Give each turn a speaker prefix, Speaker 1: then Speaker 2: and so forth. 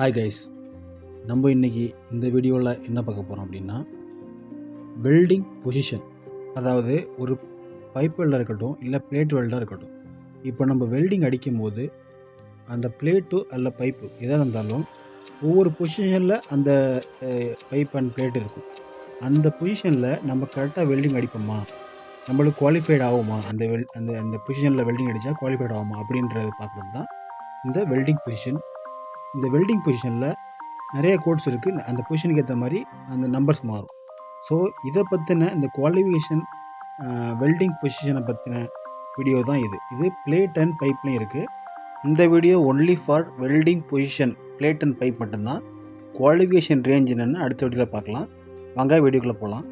Speaker 1: Hi guys, நம்ம இன்றைக்கி இந்த வீடியோவில் என்ன பார்க்க போகிறோம் அப்படின்னா வெல்டிங் பொசிஷன். அதாவது ஒரு பைப் வெல்டாக இருக்கட்டும் இல்லை பிளேட் வெல்டாக இருக்கட்டும். இப்போ நம்ம வெல்டிங் அடிக்கும் போது அந்த பிளேட்டு அல்ல பைப்பு எதாக இருந்தாலும் ஒவ்வொரு பொசிஷனில் அந்த பைப் அண்ட் பிளேட் இருக்கும். அந்த பொசிஷனில் நம்ம கரெக்டாக வெல்டிங் அடிப்போமா, நம்மளுக்கு குவாலிஃபைட் ஆகுமா, அந்த அந்த அந்த பொசிஷனில் வெல்டிங் அடித்தா குவாலிஃபைட் ஆகுமா அப்படின்றது பார்க்குறது தான் இந்த வெல்டிங் பொசிஷன். இந்த வெல்டிங் பொசிஷனில் நிறைய கோட்ஸ் இருக்குது. அந்த பொசிஷனுக்கு ஏற்ற மாதிரி அந்த நம்பர்ஸ் மாறும். ஸோ இதை பற்றின இந்த குவாலிஃபிகேஷன் வெல்டிங் பொசிஷனை பற்றின வீடியோ தான் இது பிளேட் அண்ட் பைப்லையும் இருக்குது. இந்த video only for welding position plate and pipe மட்டும்தான். குவாலிஃபிகேஷன் ரேஞ்ச் என்னென்னு அடுத்த வீடியோவில் பார்க்கலாம். வாங்க வீடியோக்குள்ளே போகலாம்.